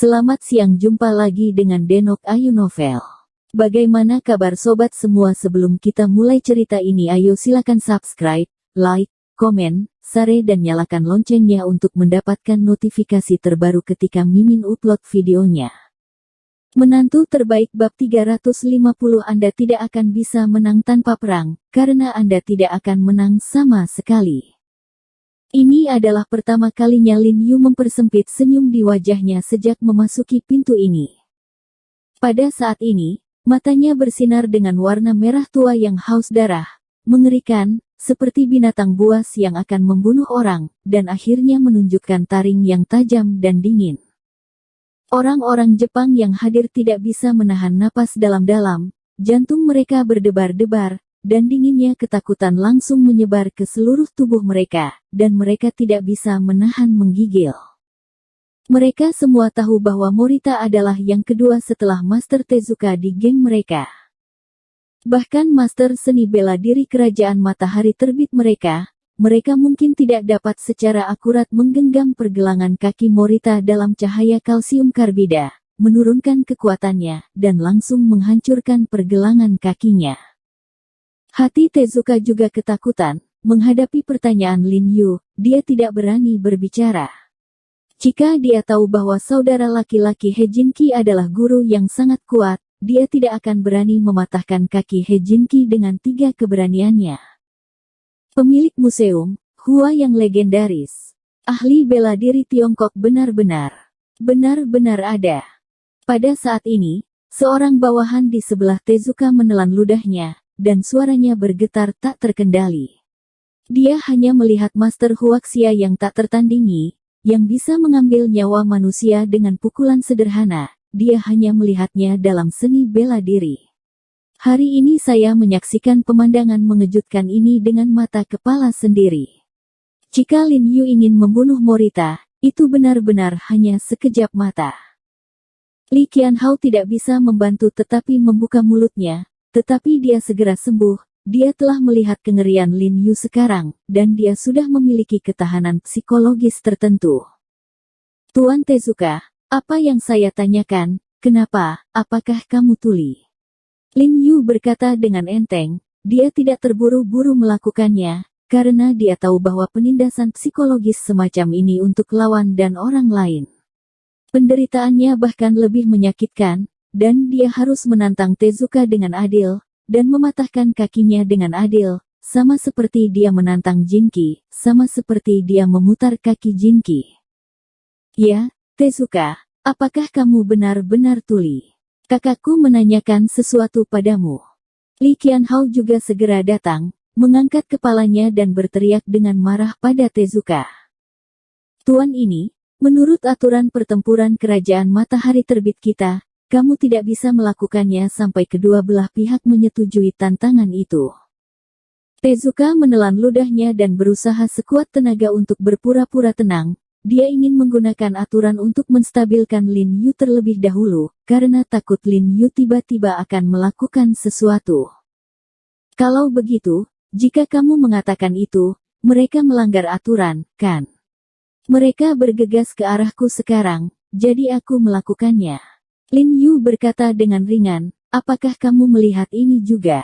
Selamat siang, jumpa lagi dengan Denok Ayu Novel. Bagaimana kabar sobat semua? Sebelum kita mulai cerita ini, ayo silakan subscribe, like, komen, share dan nyalakan loncengnya untuk mendapatkan notifikasi terbaru ketika Mimin upload videonya. Menantu terbaik bab 350. Anda tidak akan bisa menang tanpa perang, karena Anda tidak akan menang sama sekali. Ini adalah pertama kalinya Lin Yu mempersempit senyum di wajahnya sejak memasuki pintu ini. Pada saat ini, matanya bersinar dengan warna merah tua yang haus darah, mengerikan, seperti binatang buas yang akan membunuh orang, dan akhirnya menunjukkan taring yang tajam dan dingin. Orang-orang Jepang yang hadir tidak bisa menahan napas dalam-dalam, jantung mereka berdebar-debar, dan dinginnya ketakutan langsung menyebar ke seluruh tubuh mereka, dan mereka tidak bisa menahan menggigil. Mereka semua tahu bahwa Morita adalah yang kedua setelah Master Tezuka di geng mereka. Bahkan Master seni bela diri kerajaan matahari terbit mereka mungkin tidak dapat secara akurat menggenggam pergelangan kaki Morita dalam cahaya kalsium karbida, menurunkan kekuatannya, dan langsung menghancurkan pergelangan kakinya. Hati Tezuka juga ketakutan, menghadapi pertanyaan Lin Yu, dia tidak berani berbicara. Jika dia tahu bahwa saudara laki-laki Hejinki adalah guru yang sangat kuat, dia tidak akan berani mematahkan kaki Hejinki dengan 3 keberaniannya. Pemilik museum, Hua yang legendaris. Ahli bela diri Tiongkok benar-benar ada. Pada saat ini, seorang bawahan di sebelah Tezuka menelan ludahnya, dan suaranya bergetar tak terkendali. Dia hanya melihat Master Huaxia yang tak tertandingi, yang bisa mengambil nyawa manusia dengan pukulan sederhana. Dia hanya melihatnya dalam seni bela diri. Hari ini saya menyaksikan pemandangan mengejutkan ini dengan mata kepala sendiri. Jika Lin Yu ingin membunuh Morita, itu benar-benar hanya sekejap mata. Li Qianhao tidak bisa membantu tetapi membuka mulutnya. Tetapi dia segera sembuh, dia telah melihat kengerian Lin Yu sekarang, dan dia sudah memiliki ketahanan psikologis tertentu. Tuan Tezuka, apa yang saya tanyakan, kenapa, apakah kamu tuli? Lin Yu berkata dengan enteng, dia tidak terburu-buru melakukannya, karena dia tahu bahwa penindasan psikologis semacam ini untuk lawan dan orang lain. Penderitaannya bahkan lebih menyakitkan, dan dia harus menantang Tezuka dengan adil, dan mematahkan kakinya dengan adil, sama seperti dia menantang Jinki, sama seperti dia memutar kaki Jinki. Ya, Tezuka, apakah kamu benar-benar tuli? Kakakku menanyakan sesuatu padamu. Li Qianhao juga segera datang, mengangkat kepalanya dan berteriak dengan marah pada Tezuka. Tuan ini, menurut aturan pertempuran kerajaan matahari terbit kita, kamu tidak bisa melakukannya sampai kedua belah pihak menyetujui tantangan itu. Tezuka menelan ludahnya dan berusaha sekuat tenaga untuk berpura-pura tenang. Dia ingin menggunakan aturan untuk menstabilkan Lin Yu terlebih dahulu, karena takut Lin Yu tiba-tiba akan melakukan sesuatu. Kalau begitu, jika kamu mengatakan itu, mereka melanggar aturan, kan? Mereka bergegas ke arahku sekarang, jadi aku melakukannya. Lin Yu berkata dengan ringan, apakah kamu melihat ini juga?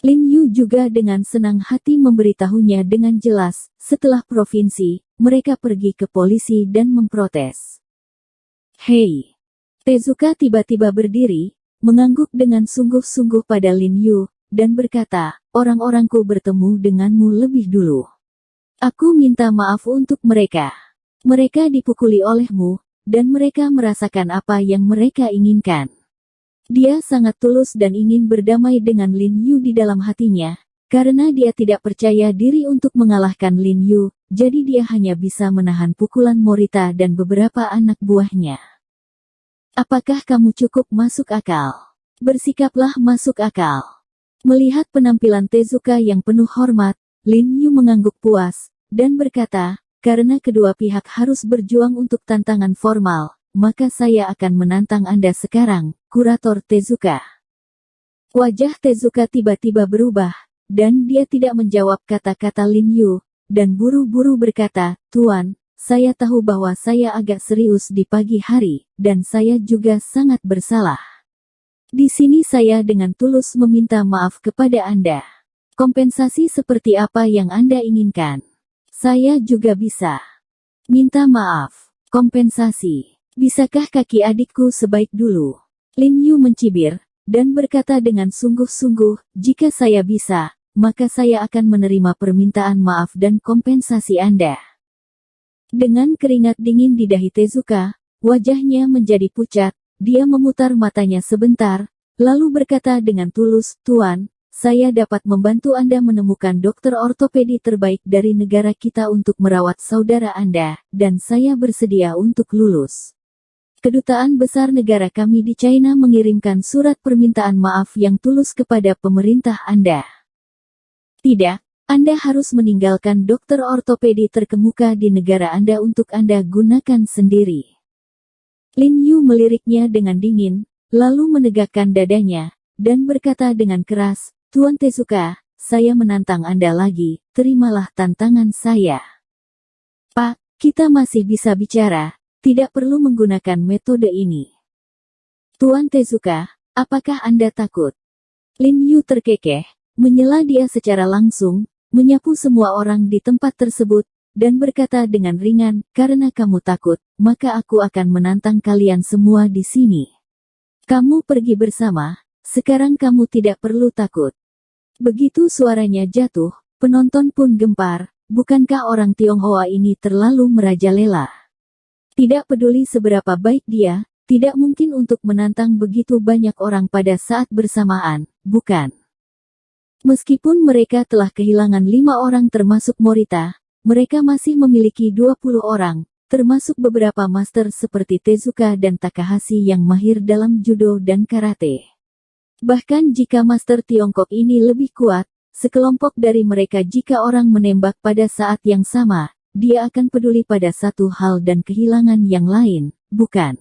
Lin Yu juga dengan senang hati memberitahunya dengan jelas, setelah provinsi, mereka pergi ke polisi dan memprotes. Hei! Tezuka tiba-tiba berdiri, mengangguk dengan sungguh-sungguh pada Lin Yu, dan berkata, orang-orangku bertemu denganmu lebih dulu. Aku minta maaf untuk mereka. Mereka dipukuli olehmu, dan mereka merasakan apa yang mereka inginkan. Dia sangat tulus dan ingin berdamai dengan Lin Yu di dalam hatinya, karena dia tidak percaya diri untuk mengalahkan Lin Yu, jadi dia hanya bisa menahan pukulan Morita dan beberapa anak buahnya. Apakah kamu cukup masuk akal? Bersikaplah masuk akal. Melihat penampilan Tezuka yang penuh hormat, Lin Yu mengangguk puas, dan berkata, karena kedua pihak harus berjuang untuk tantangan formal, maka saya akan menantang Anda sekarang, Kurator Tezuka. Wajah Tezuka tiba-tiba berubah, dan dia tidak menjawab kata-kata Lin Yu, dan buru-buru berkata, Tuan, saya tahu bahwa saya agak serius di pagi hari, dan saya juga sangat bersalah. Di sini saya dengan tulus meminta maaf kepada Anda. Kompensasi seperti apa yang Anda inginkan? Saya juga bisa minta maaf. Kompensasi. Bisakah kaki adikku sebaik dulu? Lin Yu mencibir, dan berkata dengan sungguh-sungguh, jika saya bisa, maka saya akan menerima permintaan maaf dan kompensasi Anda. Dengan keringat dingin di dahi Tezuka, wajahnya menjadi pucat, dia memutar matanya sebentar, lalu berkata dengan tulus, Tuan, saya dapat membantu Anda menemukan dokter ortopedi terbaik dari negara kita untuk merawat saudara Anda, dan saya bersedia untuk lulus. Kedutaan besar negara kami di China mengirimkan surat permintaan maaf yang tulus kepada pemerintah Anda. Tidak, Anda harus meninggalkan dokter ortopedi terkemuka di negara Anda untuk Anda gunakan sendiri. Lin Yu meliriknya dengan dingin, lalu menegakkan dadanya, dan berkata dengan keras, Tuan Tezuka, saya menantang Anda lagi, terimalah tantangan saya. Pak, kita masih bisa bicara. Tidak perlu menggunakan metode ini. Tuan Tezuka, apakah Anda takut? Lin Yu terkekeh, menyela dia secara langsung, menyapu semua orang di tempat tersebut, dan berkata dengan ringan, karena kamu takut, maka aku akan menantang kalian semua di sini. Kamu pergi bersama, sekarang kamu tidak perlu takut. Begitu suaranya jatuh, penonton pun gempar, bukankah orang Tionghoa ini terlalu merajalela? Tidak peduli seberapa baik dia, tidak mungkin untuk menantang begitu banyak orang pada saat bersamaan, bukan? Meskipun mereka telah kehilangan 5 orang termasuk Morita, mereka masih memiliki 20 orang, termasuk beberapa master seperti Tezuka dan Takahashi yang mahir dalam judo dan karate. Bahkan jika master Tiongkok ini lebih kuat, sekelompok dari mereka jika orang menembak pada saat yang sama, dia akan peduli pada satu hal dan kehilangan yang lain, bukan?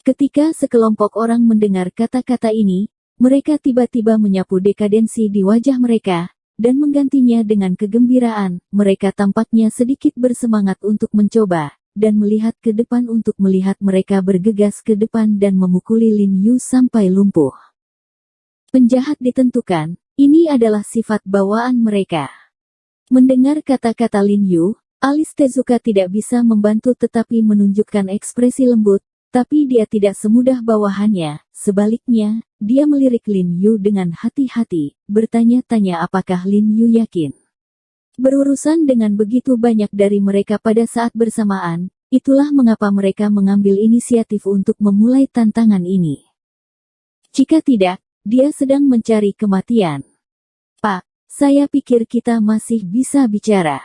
Ketika sekelompok orang mendengar kata-kata ini, mereka tiba-tiba menyapu dekadensi di wajah mereka, dan menggantinya dengan kegembiraan. Mereka tampaknya sedikit bersemangat untuk mencoba, dan melihat ke depan untuk melihat mereka bergegas ke depan dan memukuli Lin Yu sampai lumpuh. Penjahat ditentukan, ini adalah sifat bawaan mereka. Mendengar kata-kata Lin Yu, alis Tezuka tidak bisa membantu tetapi menunjukkan ekspresi lembut, tapi dia tidak semudah bawahannya. Sebaliknya, dia melirik Lin Yu dengan hati-hati, bertanya-tanya apakah Lin Yu yakin. Berurusan dengan begitu banyak dari mereka pada saat bersamaan, itulah mengapa mereka mengambil inisiatif untuk memulai tantangan ini. Jika tidak, dia sedang mencari kematian. Pak, saya pikir kita masih bisa bicara.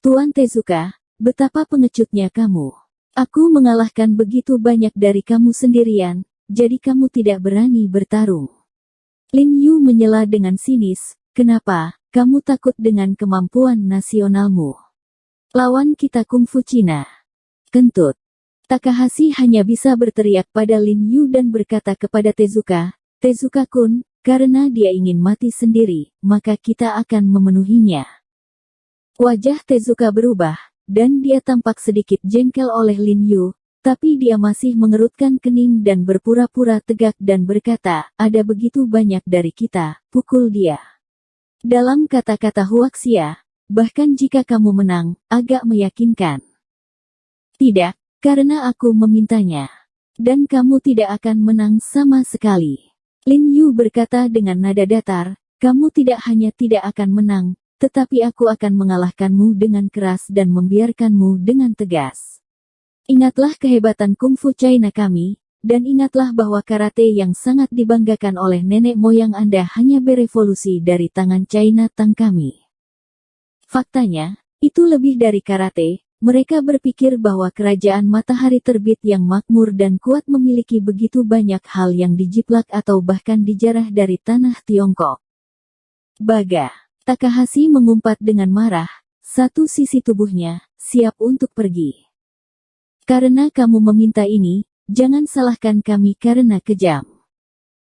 Tuan Tezuka, betapa pengecutnya kamu. Aku mengalahkan begitu banyak dari kamu sendirian, jadi kamu tidak berani bertarung. Lin Yu menyela dengan sinis, kenapa, kamu takut dengan kemampuan nasionalmu? Lawan kita kungfu Cina. Kentut. Takahashi hanya bisa berteriak pada Lin Yu dan berkata kepada Tezuka, Tezuka-kun, karena dia ingin mati sendiri, maka kita akan memenuhinya. Wajah Tezuka berubah, dan dia tampak sedikit jengkel oleh Lin Yu, tapi dia masih mengerutkan kening dan berpura-pura tegak dan berkata, ada begitu banyak dari kita, pukul dia. Dalam kata-kata Huaxia, bahkan jika kamu menang, agak meyakinkan. Tidak, karena aku memintanya. Dan kamu tidak akan menang sama sekali. Lin Yu berkata dengan nada datar, kamu tidak hanya tidak akan menang, tetapi aku akan mengalahkanmu dengan keras dan membiarkanmu dengan tegas. Ingatlah kehebatan kungfu China kami, dan ingatlah bahwa karate yang sangat dibanggakan oleh nenek moyang Anda hanya berevolusi dari tangan China Tang kami. Faktanya, itu lebih dari karate. Mereka berpikir bahwa kerajaan matahari terbit yang makmur dan kuat memiliki begitu banyak hal yang dijiplak atau bahkan dijarah dari tanah Tiongkok. Baga. Takahashi mengumpat dengan marah, satu sisi tubuhnya, siap untuk pergi. Karena kamu meminta ini, jangan salahkan kami karena kejam.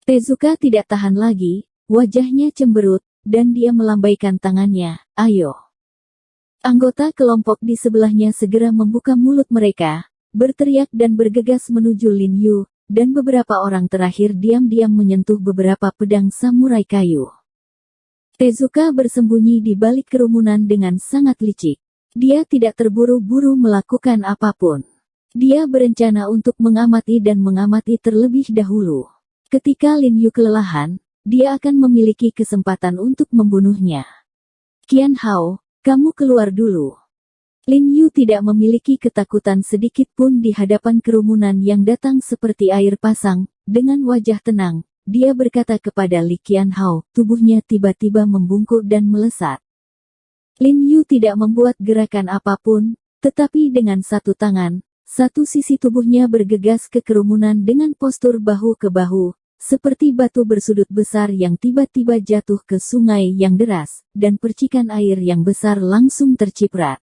Tezuka tidak tahan lagi, wajahnya cemberut, dan dia melambaikan tangannya, ayo. Anggota kelompok di sebelahnya segera membuka mulut mereka, berteriak dan bergegas menuju Lin Yu, dan beberapa orang terakhir diam-diam menyentuh beberapa pedang samurai kayu. Tezuka bersembunyi di balik kerumunan dengan sangat licik. Dia tidak terburu-buru melakukan apapun. Dia berencana untuk mengamati dan mengamati terlebih dahulu. Ketika Lin Yu kelelahan, dia akan memiliki kesempatan untuk membunuhnya. Qian Hao, kamu keluar dulu. Lin Yu tidak memiliki ketakutan sedikit pun di hadapan kerumunan yang datang seperti air pasang. Dengan wajah tenang, dia berkata kepada Li Qian Hao, tubuhnya tiba-tiba membungkuk dan melesat. Lin Yu tidak membuat gerakan apapun, tetapi dengan satu tangan, satu sisi tubuhnya bergegas ke kerumunan dengan postur bahu ke bahu, seperti batu bersudut besar yang tiba-tiba jatuh ke sungai yang deras, dan percikan air yang besar langsung terciprat.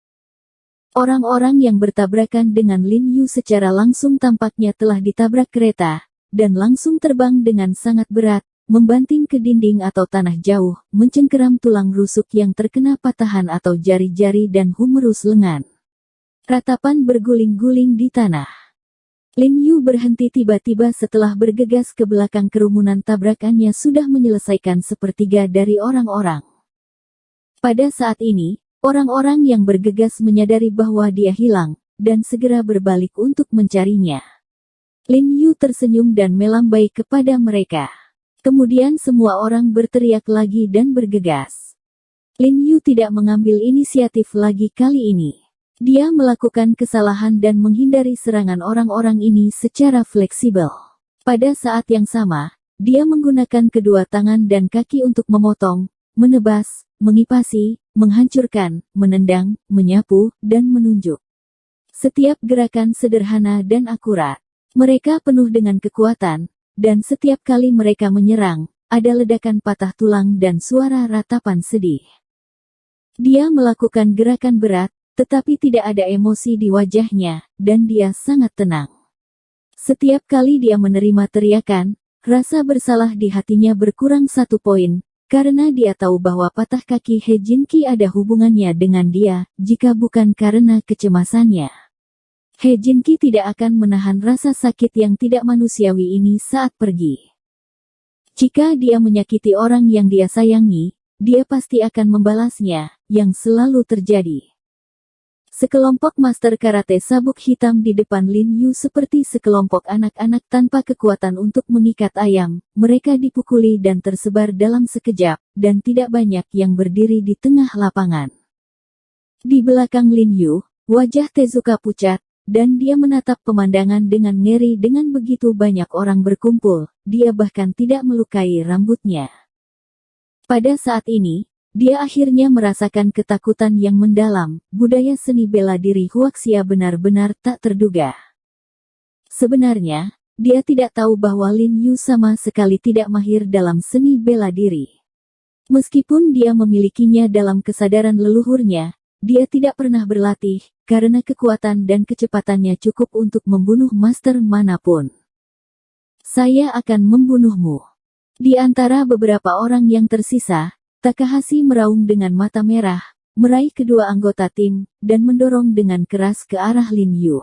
Orang-orang yang bertabrakan dengan Lin Yu secara langsung tampaknya telah ditabrak kereta, dan langsung terbang dengan sangat berat, membanting ke dinding atau tanah jauh, mencengkeram tulang rusuk yang terkena patahan atau jari-jari dan humerus lengan. Ratapan berguling-guling di tanah. Lin Yu berhenti tiba-tiba setelah bergegas ke belakang kerumunan. Tabrakannya sudah menyelesaikan sepertiga dari orang-orang. Pada saat ini, orang-orang yang bergegas menyadari bahwa dia hilang, dan segera berbalik untuk mencarinya. Lin Yu tersenyum dan melambai kepada mereka. Kemudian semua orang berteriak lagi dan bergegas. Lin Yu tidak mengambil inisiatif lagi kali ini. Dia melakukan kesalahan dan menghindari serangan orang-orang ini secara fleksibel. Pada saat yang sama, dia menggunakan kedua tangan dan kaki untuk memotong, menebas, mengipasi, menghancurkan, menendang, menyapu, dan menunjuk. Setiap gerakan sederhana dan akurat. Mereka penuh dengan kekuatan, dan setiap kali mereka menyerang, ada ledakan patah tulang dan suara ratapan sedih. Dia melakukan gerakan berat, tetapi tidak ada emosi di wajahnya, dan dia sangat tenang. Setiap kali dia menerima teriakan, rasa bersalah di hatinya berkurang 1 poin, karena dia tahu bahwa patah kaki He Jinqi ada hubungannya dengan dia, jika bukan karena kecemasannya. He Jinqi tidak akan menahan rasa sakit yang tidak manusiawi ini saat pergi. Jika dia menyakiti orang yang dia sayangi, dia pasti akan membalasnya, yang selalu terjadi. Sekelompok master karate sabuk hitam di depan Lin Yu seperti sekelompok anak-anak tanpa kekuatan untuk mengikat ayam. Mereka dipukuli dan tersebar dalam sekejap, dan tidak banyak yang berdiri di tengah lapangan. Di belakang Lin Yu, wajah Tezuka pucat, dan dia menatap pemandangan dengan ngeri. Dengan begitu banyak orang berkumpul, dia bahkan tidak melukai rambutnya. Pada saat ini, dia akhirnya merasakan ketakutan yang mendalam. Budaya seni bela diri Huaxia benar-benar tak terduga. Sebenarnya, dia tidak tahu bahwa Lin Yu sama sekali tidak mahir dalam seni bela diri. Meskipun dia memilikinya dalam kesadaran leluhurnya, dia tidak pernah berlatih, karena kekuatan dan kecepatannya cukup untuk membunuh master manapun. Saya akan membunuhmu. Di antara beberapa orang yang tersisa, Takahashi meraung dengan mata merah, meraih kedua anggota tim, dan mendorong dengan keras ke arah Lin Yu.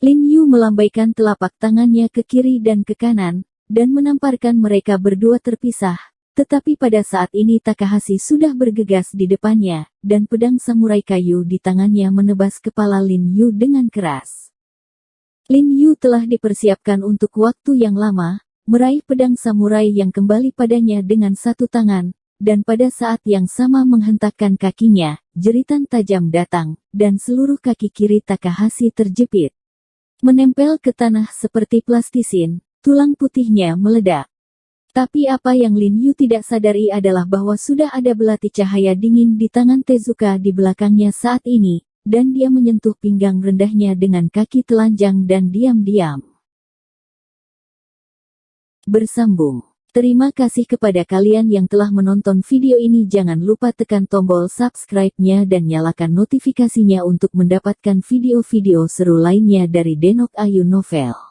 Lin Yu melambaikan telapak tangannya ke kiri dan ke kanan, dan menamparkan mereka berdua terpisah, tetapi pada saat ini Takahashi sudah bergegas di depannya, dan pedang samurai kayu di tangannya menebas kepala Lin Yu dengan keras. Lin Yu telah dipersiapkan untuk waktu yang lama, meraih pedang samurai yang kembali padanya dengan satu tangan, dan pada saat yang sama menghentakkan kakinya, jeritan tajam datang, dan seluruh kaki kiri Takahashi terjepit. Menempel ke tanah seperti plastisin, tulang putihnya meledak. Tapi apa yang Lin Yu tidak sadari adalah bahwa sudah ada belati cahaya dingin di tangan Tezuka di belakangnya saat ini, dan dia menyentuh pinggang rendahnya dengan kaki telanjang dan diam-diam. Bersambung. Terima kasih kepada kalian yang telah menonton video ini. Jangan lupa tekan tombol subscribe-nya dan nyalakan notifikasinya untuk mendapatkan video-video seru lainnya dari Denok Ayu Novel.